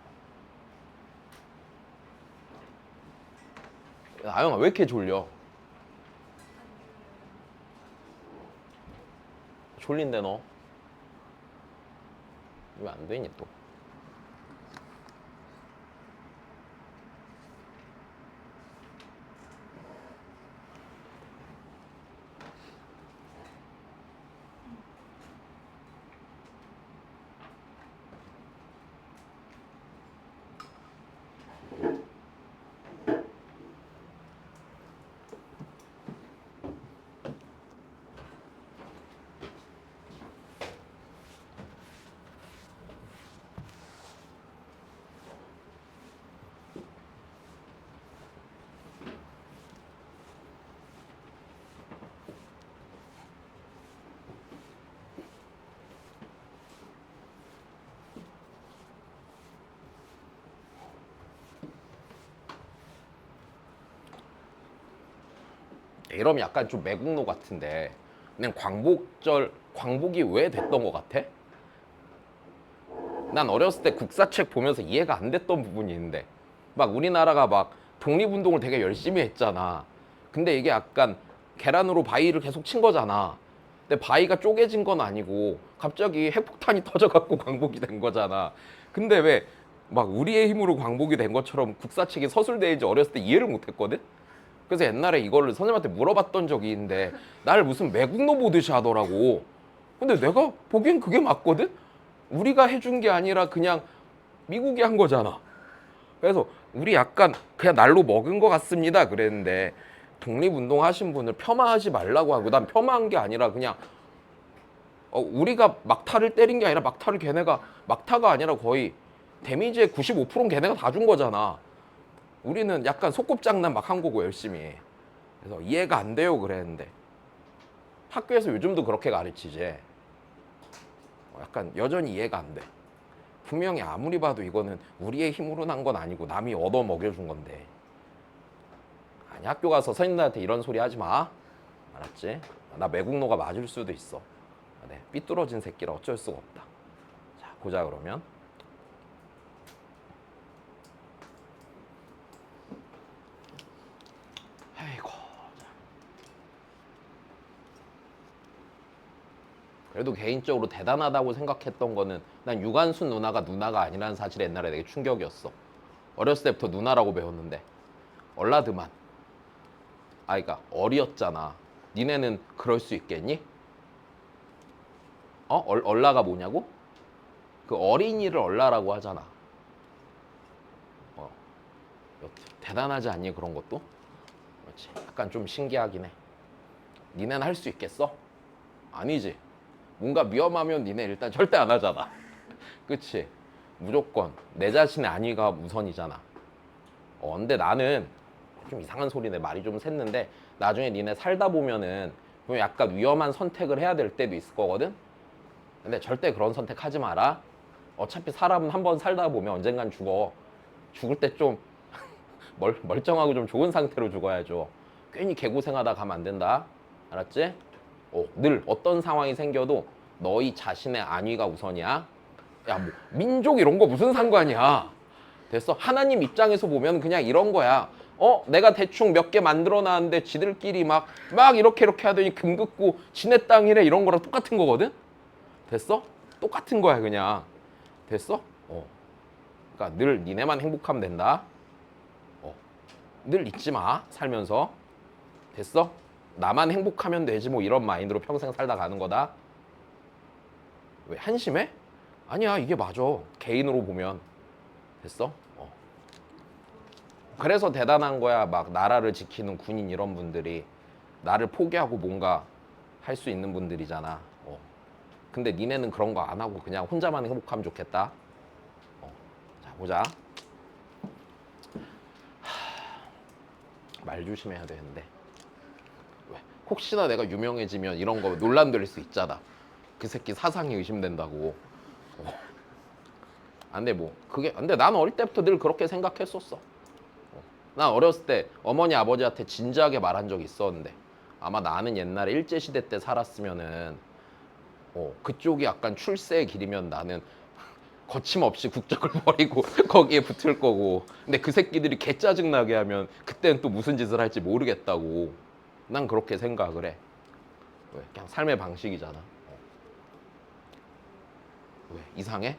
A: 아영아 왜 이렇게 졸려? 졸린데 너? 왜 안 되니 또? 이러면 약간 좀 매국노 같은데 그냥 광복이 왜 됐던 것 같아? 난 어렸을 때 국사책 보면서 이해가 안 됐던 부분이 있는데 막 우리나라가 막 독립운동을 되게 열심히 했잖아. 근데 이게 약간 계란으로 바위를 계속 친 거잖아. 근데 바위가 쪼개진 건 아니고 갑자기 핵폭탄이 터져갖고 광복이 된 거잖아. 근데 왜 막 우리의 힘으로 광복이 된 것처럼 국사책이 서술되는지 어렸을 때 이해를 못했거든. 그래서 옛날에 이거를 선생님한테 물어봤던 적이 있는데 날 무슨 매국노 보듯이 하더라고. 근데 내가 보기엔 그게 맞거든. 우리가 해준 게 아니라 그냥 미국이 한 거잖아. 그래서 우리 약간 그냥 날로 먹은 것 같습니다 그랬는데, 독립운동 하신 분을 폄하하지 말라고 하고, 난 폄하한 게 아니라 그냥 우리가 막타를 때린 게 아니라 막타를 걔네가, 막타가 아니라 거의 데미지의 95%는 걔네가 다 준 거잖아. 우리는 약간 소꿉장난 막 한 거고 열심히. 그래서 이해가 안 돼요 그랬는데, 학교에서 요즘도 그렇게 가르치지. 약간 여전히 이해가 안 돼. 분명히 아무리 봐도 이거는 우리의 힘으로 난 건 아니고 남이 얻어 먹여준 건데. 아니, 학교 가서 선생님들한테 이런 소리 하지 마. 알았지? 나 매국노가 맞을 수도 있어. 네, 삐뚤어진 새끼라 어쩔 수가 없다. 자, 보자 그러면. 아이고. 그래도 개인적으로 대단하다고 생각했던 거는, 난 유관순 누나가 아니라는 사실이 옛날에 되게 충격이었어. 어렸을 때부터 누나라고 배웠는데 얼라드만 아이가 어리였잖아. 니네는 그럴 수 있겠니? 얼라가 뭐냐고? 그 어린이를 얼라라고 하잖아. 대단하지 않니 그런 것도? 그렇지. 약간 좀 신기하긴 해. 니네는 할 수 있겠어? 아니지. 뭔가 위험하면 니네 일단 절대 안 하잖아. 그치? 무조건 내 자신의 안위가 우선이잖아. 근데 나는 좀 이상한 소리네. 말이 좀 샜는데, 나중에 니네 살다 보면은 약간 위험한 선택을 해야 될 때도 있을 거거든? 근데 절대 그런 선택 하지 마라. 어차피 사람은 한번 살다 보면 언젠간 죽어. 죽을 때 좀 멀쩡하고 좀 좋은 상태로 죽어야죠. 괜히 개고생하다 가면 안 된다. 알았지? 늘 어떤 상황이 생겨도 너희 자신의 안위가 우선이야. 야, 뭐 민족 이런 거 무슨 상관이야. 됐어? 하나님 입장에서 보면 그냥 이런 거야. 내가 대충 몇 개 만들어 놨는데 지들끼리 막 이렇게 하더니 금 긋고 지네 땅이래, 이런 거랑 똑같은 거거든? 됐어? 똑같은 거야 그냥. 됐어? 그러니까 늘 니네만 행복하면 된다. 늘 잊지 마 살면서. 됐어? 나만 행복하면 되지 뭐 이런 마인드로 평생 살다 가는 거다. 왜 한심해? 아니야, 이게 맞아. 개인으로 보면. 됐어? 그래서 대단한 거야. 막 나라를 지키는 군인 이런 분들이 나를 포기하고 뭔가 할 수 있는 분들이잖아. 근데 니네는 그런 거 안 하고 그냥 혼자만 행복하면 좋겠다. 자, 보자. 말 조심해야 되는데. 왜? 혹시나 내가 유명해지면 이런 거 논란될 수 있잖아. 그 새끼 사상이 의심된다고. 근데 뭐 그게, 근데 난 어릴 때부터 늘 그렇게 생각했었어. 난 어렸을 때 어머니 아버지한테 진지하게 말한 적이 있었는데, 아마 나는 옛날에 일제시대 때 살았으면은 그쪽이 약간 출세의 길이면 나는 거침없이 국적을 버리고 거기에 붙을 거고, 근데 그 새끼들이 개 짜증나게 하면 그때는 또 무슨 짓을 할지 모르겠다고. 난 그렇게 생각을 해. 왜? 그냥 삶의 방식이잖아. 왜? 이상해?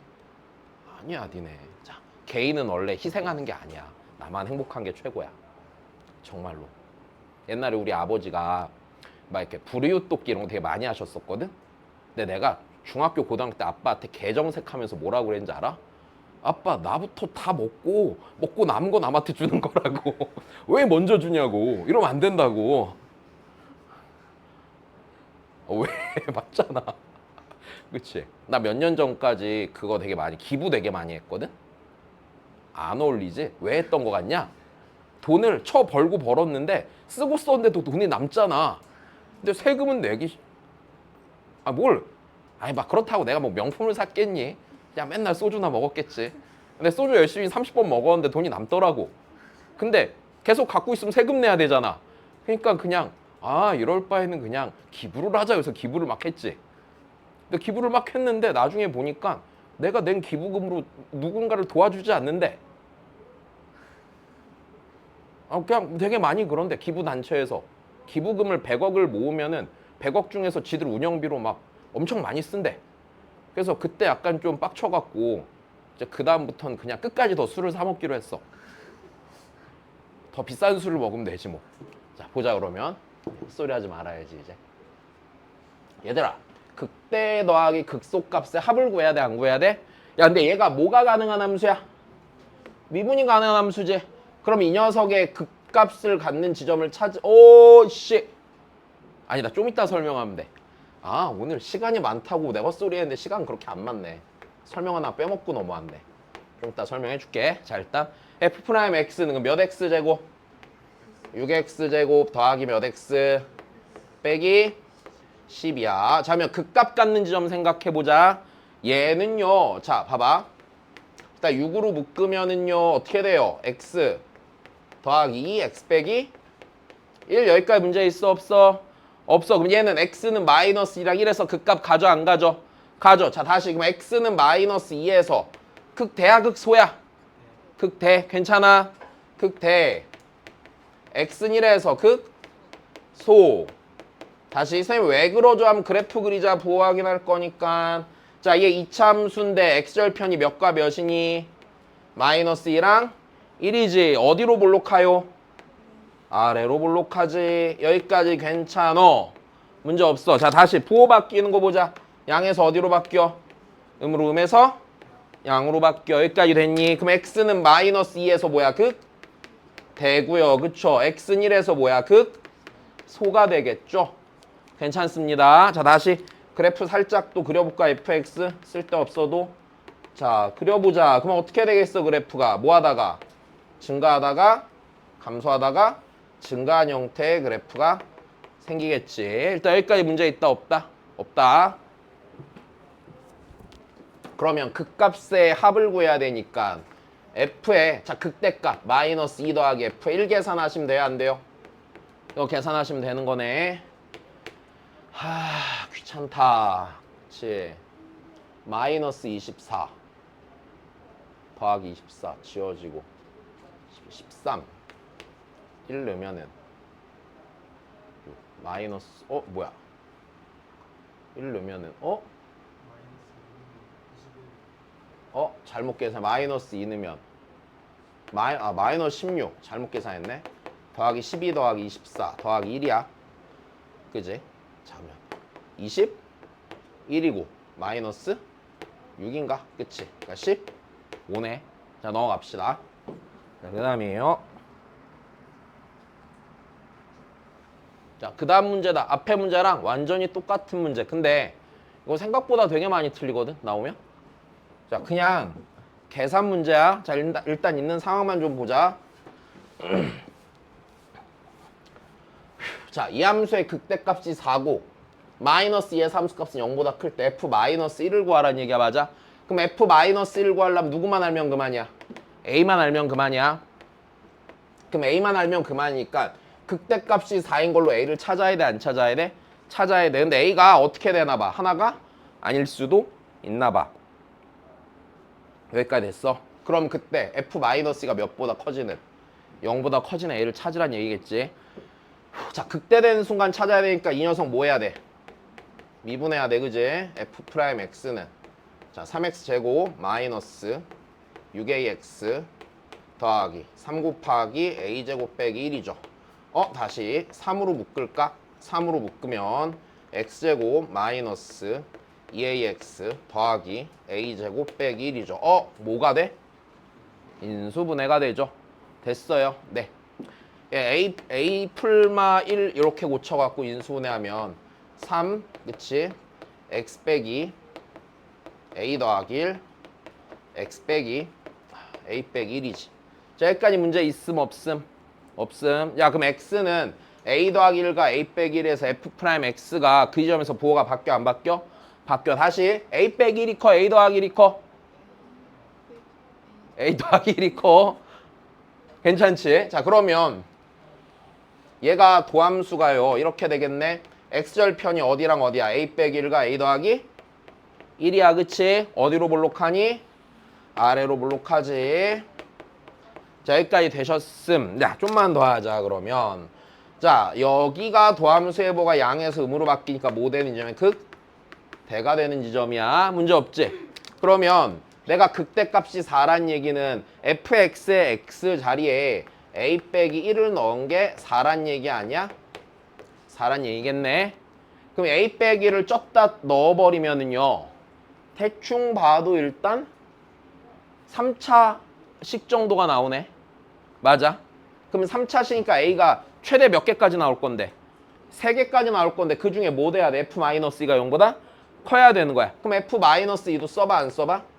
A: 아니야, 니네. 자, 개인은 원래 희생하는 게 아니야. 나만 행복한 게 최고야. 정말로. 옛날에 우리 아버지가 막 이렇게 불이웃 돕기 이런 거 되게 많이 하셨었거든? 근데 내가 중학교 고등학교 때 아빠한테 개정색하면서 뭐라고 그랬는지 알아? 아빠, 나부터 다 먹고 남은 거 남한테 주는 거라고. 왜 먼저 주냐고. 이러면 안 된다고. 왜? 맞잖아. 그치? 나 몇 년 전까지 그거 되게 많이, 기부 되게 많이 했거든? 안 어울리지? 왜 했던 거 같냐? 돈을 벌고 벌었는데 쓰고 썼는데도 돈이 남잖아. 근데 세금은 내기, 뭘? 아니, 막 그렇다고 내가 뭐 명품을 샀겠니? 야, 맨날 소주나 먹었겠지. 근데 소주 열심히 30번 먹었는데 돈이 남더라고. 근데 계속 갖고 있으면 세금 내야 되잖아. 그러니까 그냥 이럴 바에는 그냥 기부를 하자 해서 기부를 막 했지. 근데 기부를 막 했는데 나중에 보니까 내가 낸 기부금으로 누군가를 도와주지 않는데, 그냥 되게 많이 그런데, 기부단체에서 기부금을 100억을 모으면은 100억 중에서 지들 운영비로 막 엄청 많이 쓴대. 그래서 그때 약간 좀 빡쳐갖고 이제 그 다음부터는 그냥 끝까지 더 술을 사 먹기로 했어. 더 비싼 술을 먹으면 되지 뭐. 자 보자 그러면. 헛소리 하지 말아야지 이제. 얘들아 극대 더하기 극소값의 합을 구해야 돼 안 구해야 돼? 야 근데 얘가 뭐가 가능한 함수야? 미분이 가능한 함수지. 그럼 이 녀석의 극값을 갖는 지점을 오씨 아니다 좀 이따 설명하면 돼. 아 오늘 시간이 많다고 내가 헛소리 했는데 시간 그렇게 안 맞네. 설명 하나 빼먹고 넘어왔네. 좀 이따 설명해 줄게. 자 일단 f'x는 몇 x제곱? 6x제곱 더하기 몇 x 빼기 10이야. 자 그러면 극값 갖는 지점 생각해보자. 얘는요 자 봐봐 일단 6으로 묶으면은요 어떻게 돼요? x 더하기 2 x 빼기 1 여기까지 문제 있어 없어? 없어. 그럼 얘는 x는 마이너스 2랑 1에서 극값 가져 안 가져? 가져. 자 다시 그럼 x는 마이너스 2에서 극대야 극소야? 극대 괜찮아? 극대 x는 1에서 극소. 다시 선생님 왜 그러죠? 하면 그래프 그리자 보호 확인할 거니까. 자 얘 이차함수인데 x절편이 몇과 몇이니? 마이너스 2랑 1이지. 어디로 볼록하요? 아래로 볼록하지. 여기까지 괜찮어. 문제 없어. 자 다시 부호 바뀌는 거 보자. 양에서 어디로 바뀌어? 음으로 음에서 양으로 바뀌어. 여기까지 됐니? 그럼 x는 마이너스 2에서 뭐야? 극? 되고요. 그쵸? x는 1에서 뭐야? 극? 소가 되겠죠? 괜찮습니다. 자 다시 그래프 살짝 또 그려볼까? fx 쓸데없어도. 자 그려보자. 그럼 어떻게 되겠어 그래프가? 뭐 하다가? 증가하다가 감소하다가 증가한 형태의 그래프가 생기겠지. 일단 여기까지 문제 있다 없다? 없다. 그러면 극값의 합을 구해야 되니까 f의 자 극대값 마이너스 2 더하기 f 1 계산하시면 돼요 안 돼요? 이거 계산하시면 되는 거네. 귀찮다. 그치. 마이너스 24 더하기 24 지워지고 13 1 넣으면은 마이너스 뭐야 1 넣으면은 잘못 계산. 마이너스 2 넣으면 마이너스 16 잘못 계산했네. 더하기 12 더하기 24 더하기 1이야. 그지? 자면 21이고 마이너스 6인가? 그치? 그러니까 15네. 자 넘어갑시다. 자, 그 다음이에요. 자, 그 다음 문제다. 앞에 문제랑 완전히 똑같은 문제. 근데 이거 생각보다 되게 많이 틀리거든, 나오면. 자, 그냥 계산 문제야. 자, 일단 있는 상황만 좀 보자. 자, 이 함수의 극대값이 4고 마이너스 2의 함수값은 0보다 클 때 f 마이너스 1을 구하라는 얘기야, 맞아? 그럼 f 마이너스 1을 구하려면 누구만 알면 그만이야? a만 알면 그만이야. 그럼 a만 알면 그만이니까 극대값이 4인 걸로 a를 찾아야 돼, 안 찾아야 돼? 찾아야 돼. 근데 a가 어떻게 되나 봐. 하나가 아닐 수도 있나 봐. 여기까지 됐어. 그럼 그때 f-가 몇보다 커지는 0보다 커지는 a를 찾으란 얘기겠지. 자, 극대되는 순간 찾아야 되니까 이 녀석 뭐 해야 돼? 미분해야 돼, 그지? f'x는 자 3x 제곱 마이너스 6ax 더하기 3 곱하기 a 제곱 빼기 1이죠. 다시 3으로 묶을까? 3으로 묶으면 x 제곱 마이너스 2ax 더하기 a 제곱 빼기 1이죠. 뭐가 돼? 인수분해가 되죠. 됐어요. 네. a 풀마 1 이렇게 고쳐갖고 인수분해하면 3, 그치? x 빼기 a 더하기 1, x 빼기 a 빼기 1이지. 자, 여기까지 문제 있음 없음? 없음. 야, 그럼 x는 a 더하기 1과 a 빼기 1에서 f'x가 그 지점에서 부호가 바뀌어 안 바뀌어? 바뀌어. 다시 a 빼기 1이 커, a 더하기 1이 커? a 더하기 1이 커. 괜찮지? 자, 그러면 얘가 도함수가요. 이렇게 되겠네. x절편이 어디랑 어디야? a 빼기 1과 a 더하기 1이야. 그치? 어디로 볼록하니? 아래로 볼록하지. 자, 여기까지 되셨음. 자, 좀만 더 하자 그러면. 자, 여기가 도함수의 보가 양에서 음으로 바뀌니까 뭐 되는 지점이 극대가 되는 지점이야. 문제 없지? 그러면 내가 극대값이 4란 얘기는 fx의 x 자리에 a 빼기 1을 넣은 게 4란 얘기 아니야? 4란 얘기겠네. 그럼 a 빼기 1을 쪘다 넣어버리면은요. 대충 봐도 일단 3차식 정도가 나오네. 맞아. 그럼 3차식이니까 a가 최대 몇 개까지 나올 건데? 3개까지 나올 건데 그 중에 뭐 돼야 돼? f-2가 0보다 커야 되는 거야. 그럼 f-2도 써봐 안 써봐?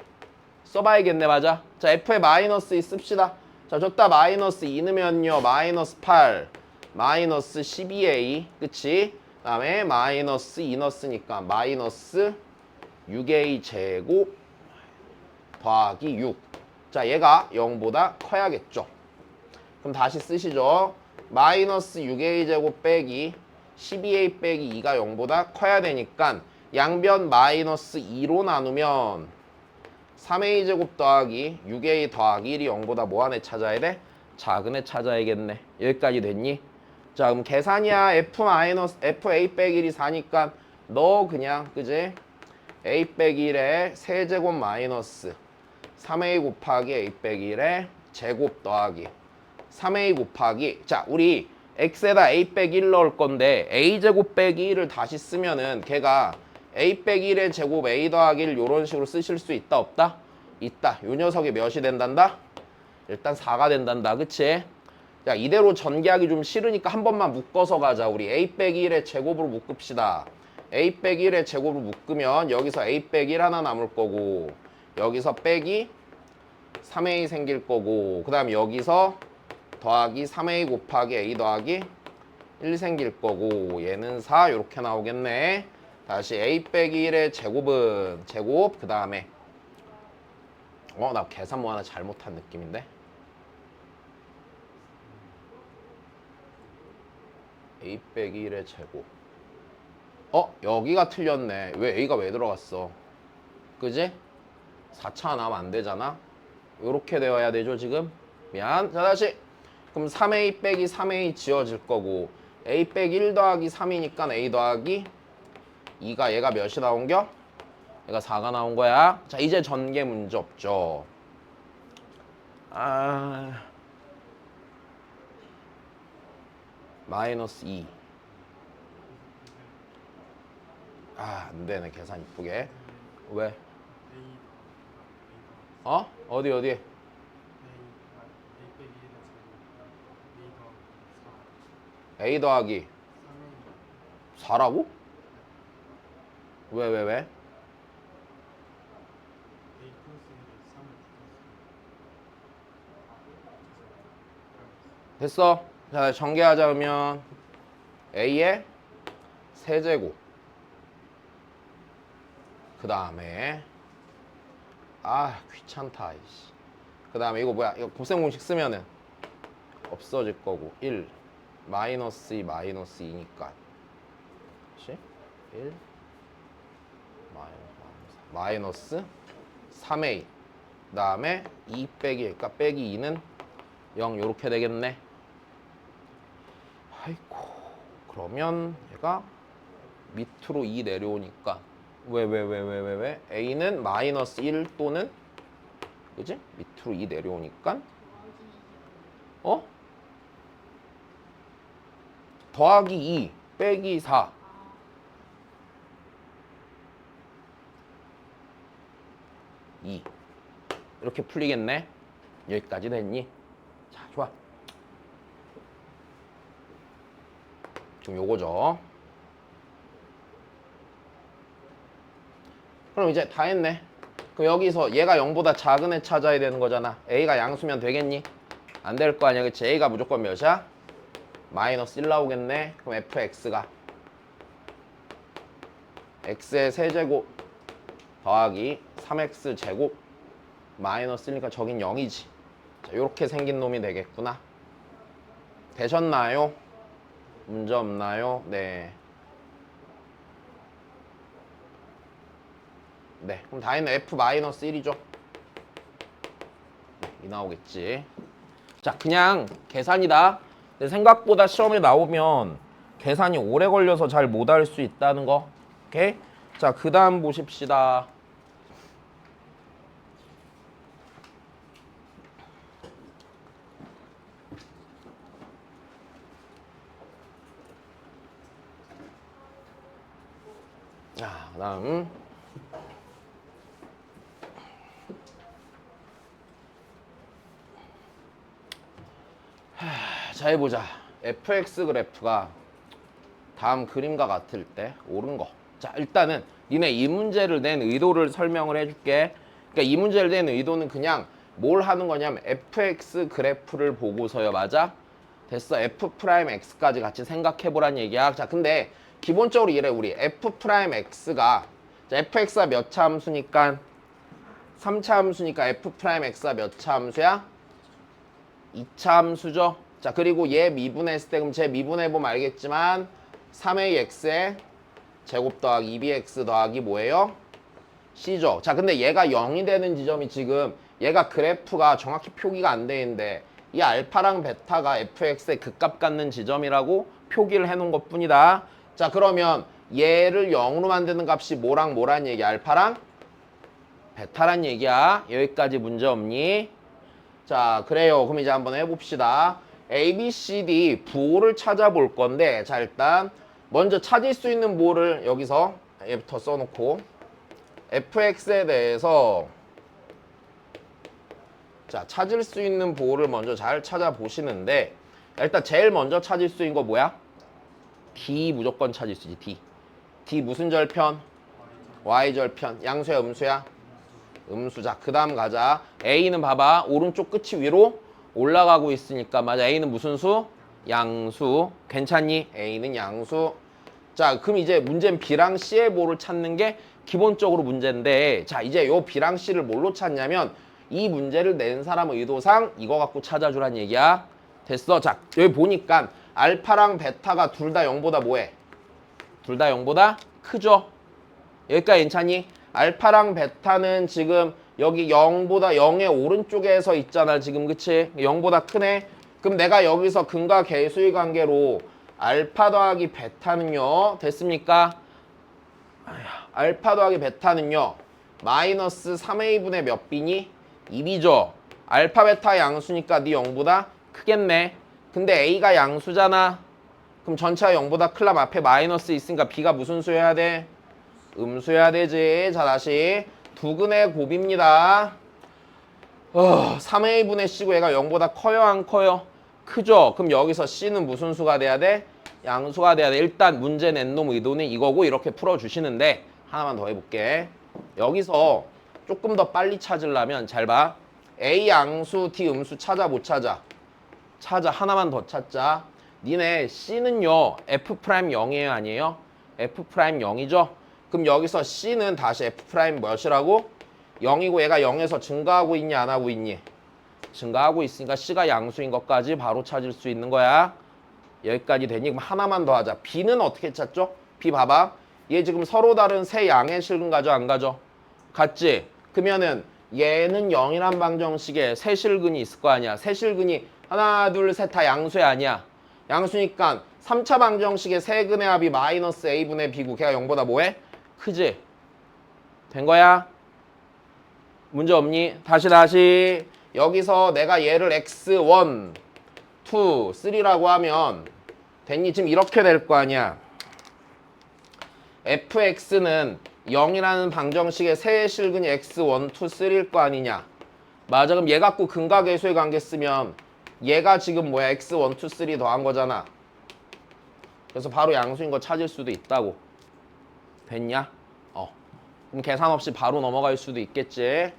A: 써봐야겠네. 맞아. 자, f의 -2 씁시다. 자, 저기다 -2 넣으면요. -8, -12a. 그치? 그 다음에 -2 넣었으니까 -6a 제곱 더하기 6. 자, 얘가 0보다 커야겠죠. 그럼 다시 쓰시죠. -6a 제곱 빼기 12a 빼기 2가 0보다 커야 되니까 양변 -2로 나누면 3a 제곱 더하기 6a 더하기 1이 0보다 뭐 하나 찾아야 돼? 작은 애 찾아야겠네. 여기까지 됐니? 자, 그럼 계산이야. fa 빼기 1이 4니까 너 그냥 그지? a 빼기 1에 세제곱 마이너스 3a 곱하기 a 빼기 1에 제곱 더하기 3a 곱하기 자, 우리 x에다 a 빼기 1 넣을 건데 a 제곱 빼기 1을 다시 쓰면은 걔가 a 빼기 1의 제곱 a 더하기 1 이런 식으로 쓰실 수 있다 없다? 있다. 요 녀석이 몇이 된단다? 일단 4가 된단다. 그치? 자, 이대로 전개하기 좀 싫으니까 한 번만 묶어서 가자. 우리 a 빼기 1의 제곱으로 묶읍시다. a 빼기 1의 제곱으로 묶으면 여기서 a 빼기 1 하나 남을 거고 여기서 빼기 3a 생길 거고 그 다음 여기서 더하기 3a 곱하기 a 더하기 1 생길 거고 얘는 4 이렇게 나오겠네. 다시 a 빼기 1의 제곱은 제곱 그 다음에 나 계산 뭐 하나 잘못한 느낌인데 a 빼기 1의 제곱 여기가 틀렸네. 왜 a가 왜 들어갔어? 그지? 4차 나오면 안 되잖아. 요렇게 되어야 되죠 지금. 미안. 자, 다시 그럼 3a 빼기 3a 지워질 거고 a 빼기 1 더하기 3이니까 a 더하기 2가 얘가 몇이 나온겨? 얘가 4가 나온 거야. 자, 이제 전개 문제 없죠. -2 안 되네. 계산 이쁘게. 왜? 어디? a 더하기 4라고? 왜? 됐어. 자, 전개하자. 그러면 a의 세제곱 그 다음에 귀찮다. 그 다음에 이거 뭐야? 이거 곱셈 공식 쓰면은 없어질 거고 1 마이너스 2 마이너스 2니까 그치? 1 마이너스 3a 그 다음에 2 빼기 그러니까 빼기 2는 0 요렇게 되겠네. 아이고 그러면 얘가 밑으로 2 내려오니까 왜? a는 마이너스 1 또는 그지? 밑으로 2 내려오니까 더하기 2 빼기 4 2 이렇게 풀리겠네. 여기까지 됐니? 자, 좋아. 지금 요거죠. 그럼 이제 다 했네. 그럼 여기서 얘가 0보다 작은 애 찾아야 되는 거잖아. a가 양수면 되겠니? 안 될 거 아니야. 그치? a가 무조건 몇이야? 마이너스 1 나오겠네. 그럼 fx가 x의 세제곱 더하기 3x 제곱 마이너스 1니까 저긴 0이지. 자, 이렇게 생긴 놈이 되겠구나. 되셨나요? 문제 없나요? 네. 그럼 다 했네. f-1이죠. 이 나오겠지. 자, 그냥 계산이다. 근데 생각보다 시험에 나오면 계산이 오래 걸려서 잘 못할 수 있다는 거. 오케이? 자, 그 다음 보십시다. 자, 그다음 자 해보자. fx 그래프가 다음 그림과 같을 때 옳은 거. 자 일단은 니네 이 문제를 낸 의도를 설명을 해줄게. 그러니까 이 문제를 낸 의도는 그냥 뭘 하는 거냐면 fx 그래프를 보고서요. 맞아? 됐어. f'x까지 같이 생각해보란 얘기야. 자 근데 기본적으로 이래. 우리 f'x가 자 fx가 몇 차 함수니까 3차 함수니까 f'x가 몇 차 함수야? 2차 함수죠. 자 그리고 얘 미분했을 때 그럼 쟤 미분해보면 알겠지만 3ax에 제곱 더하기 2bx 더하기 뭐예요? c죠. 자 근데 얘가 0이 되는 지점이 지금 얘가 그래프가 정확히 표기가 안 돼 있는데 이 알파랑 베타가 fx의 극값 갖는 지점이라고 표기를 해놓은 것 뿐이다. 자 그러면 얘를 0으로 만드는 값이 뭐랑 뭐란 얘기야? 알파랑 베타란 얘기야. 여기까지 문제 없니? 자 그래요. 그럼 이제 한번 해봅시다. A, B, C, D 부호를 찾아볼 건데 자 일단 먼저 찾을 수 있는 부호를 여기서 얘부터 써놓고 fx에 대해서 자 찾을 수 있는 부호를 먼저 잘 찾아보시는데 일단 제일 먼저 찾을 수 있는 거 뭐야? D 무조건 찾을 수 있지. D 무슨 절편? Y절편. 양수야 음수야? 음수자. 그 다음 가자. A는 봐봐. 오른쪽 끝이 위로 올라가고 있으니까 맞아. A는 무슨 수? 양수. 괜찮니? A는 양수. 자 그럼 이제 문제는 B랑 C의 부호를 찾는 게 기본적으로 문제인데 자 이제 요 B랑 C를 뭘로 찾냐면 이 문제를 낸 사람 의도상 이거 갖고 찾아주란 얘기야. 됐어. 자 여기 보니까 알파랑 베타가 둘 다 0보다 뭐해? 둘 다 0보다 크죠? 여기까지 괜찮니? 알파랑 베타는 지금 여기 0보다 0의 오른쪽에서 있잖아 지금 그치? 0보다 크네? 그럼 내가 여기서 근과 계수의 관계로 알파 더하기 베타는요 됐습니까? 알파 더하기 베타는요 마이너스 3a분의 몇 b니? 2b죠. 알파 베타 양수니까 네 0보다 크겠네. 근데 a가 양수잖아. 그럼 전체가 0보다 클라면 앞에 마이너스 있으니까 b가 무슨 수여야 돼? 음수여야 되지. 자 다시 두근의 곱입니다. 3a분의 c고 얘가 0보다 커요 안 커요? 크죠? 그럼 여기서 c는 무슨 수가 돼야 돼? 양수가 돼야 돼. 일단 문제 낸 놈 의도는 이거고 이렇게 풀어주시는데 하나만 더 해볼게. 여기서 조금 더 빨리 찾으려면 잘 봐. a 양수, d 음수 찾아 못 찾아? 찾아. 하나만 더 찾자. 니네 c는요 f'0이에요 아니에요? f'0이죠? 그럼 여기서 c는 다시 f' 몇이라고? 0이고 얘가 0에서 증가하고 있니 안 하고 있니? 증가하고 있으니까 c가 양수인 것까지 바로 찾을 수 있는 거야. 여기까지 되니? 그럼 하나만 더 하자. b는 어떻게 찾죠? b 봐봐. 얘 지금 서로 다른 세 양의 실근 가져 안 가져? 같지? 그러면은 얘는 0이란 방정식에 세 실근이 있을 거 아니야. 세 실근이 하나 둘 셋 다 양수야 아니야? 양수니까 3차 방정식의 세근의 합이 마이너스 a분의 b고 걔가 0보다 뭐해? 크지? 된 거야? 문제 없니? 다시 여기서 내가 얘를 x1, 2, 3라고 하면 됐니? 지금 이렇게 될 거 아니야. fx는 0이라는 방정식의 세 실근이 x1, 2, 3일 거 아니냐. 맞아. 그럼 얘 갖고 근과 계수의 관계 쓰면 얘가 지금 뭐야? x1, 2, 3 더한 거잖아. 그래서 바로 양수인 거 찾을 수도 있다고. 됐냐? 그럼 계산 없이 바로 넘어갈 수도 있겠지.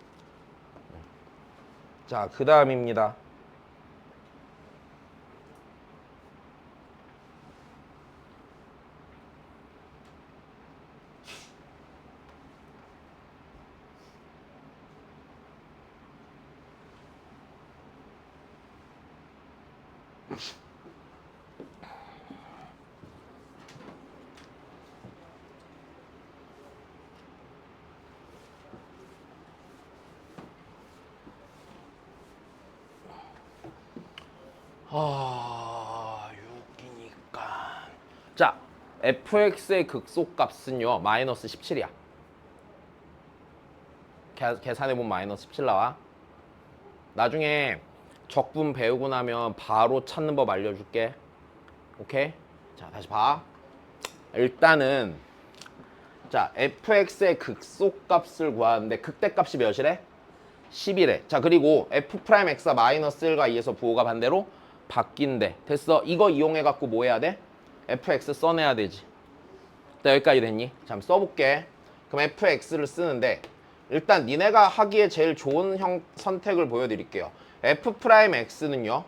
A: 자, 그 다음입니다. 여기니까. 자, fx의 극소값은요, 마이너스 17이야. 계산해보면 마이너스 17 나와. 나중에 적분 배우고 나면 바로 찾는 법 알려줄게. 오케이? 자, 다시 봐. 일단은 자, fx의 극소값을 구하는데 극대값이 몇이래? 10이래. 자, 그리고 f'x가 마이너스 1과 2에서 부호가 반대로 바뀐대. 됐어. 이거 이용해갖고 뭐 해야 돼? fx 써내야 되지. 자, 여기까지 됐니? 자, 한번 써볼게. 그럼 fx를 쓰는데 일단 니네가 하기에 제일 좋은 선택을 보여드릴게요. f'x는요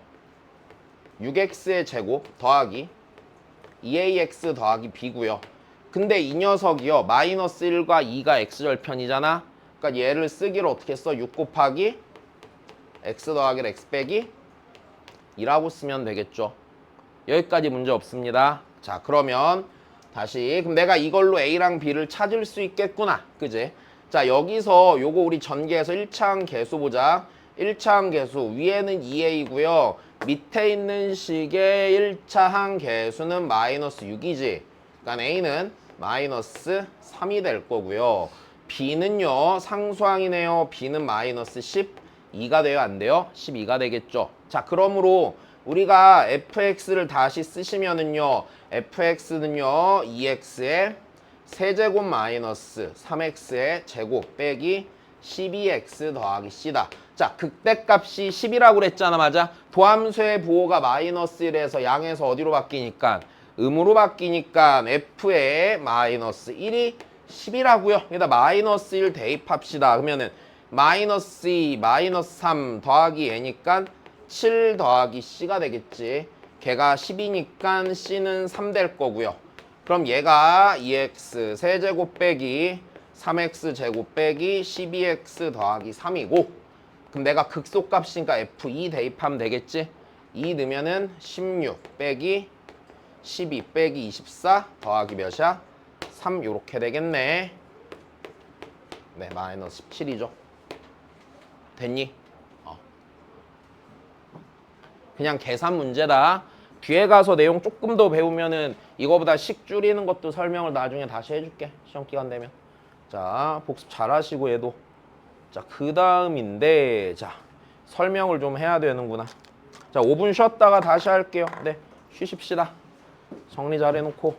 A: 6x의 제곱 더하기 2ax 더하기 b고요. 근데 이 녀석이요 마이너스 1과 2가 x절편이잖아. 그러니까 얘를 쓰기로 어떻게 써? 6 곱하기 x 더하기 x 빼기 2라고 쓰면 되겠죠. 여기까지 문제 없습니다. 자, 그러면 다시 그럼 내가 이걸로 a랑 b를 찾을 수 있겠구나. 그지? 자, 여기서 요거 우리 전개해서 1차항 계수 보자. 1차항 계수 위에는 2a고요. 밑에 있는 식의 1차항 계수는 마이너스 6이지. 그러니까 a는 마이너스 3이 될 거고요. b는요 상수항이네요. b는 마이너스 12가 돼요? 안 돼요? 12가 되겠죠. 자, 그러므로 우리가 fx를 다시 쓰시면은요 fx는요 2x의 세제곱 마이너스 3x의 제곱 빼기 12x 더하기 c다. 자, 극대값이 10이라고 그랬잖아. 맞아? 도함수의 부호가 마이너스 1에서 양에서 어디로 바뀌니까 음으로 바뀌니까 f의 마이너스 1이 10이라고요. 여기다 마이너스 1 대입합시다. 그러면은 마이너스 2, 마이너스 3 더하기 n이니까 7 더하기 c가 되겠지. 걔가 10이니까 c는 3 될 거고요. 그럼 얘가 2x 세제곱 빼기 3x 제곱 빼기 12x 더하기 3이고 그럼 내가 극소값이니까 f2 대입하면 되겠지. 2 넣으면은 16 빼기 12 빼기 24 더하기 몇이야? 3 요렇게 되겠네. 네, 마이너스 17이죠. 됐니? 그냥 계산 문제다. 뒤에 가서 내용 조금 더 배우면은 이거보다 식 줄이는 것도 설명을 나중에 다시 해줄게. 시험 기간 되면. 자, 복습 잘 하시고 얘도. 자, 그 다음인데 자, 설명을 좀 해야 되는구나. 자, 5분 쉬었다가 다시 할게요. 네, 쉬십시다. 정리 잘 해놓고.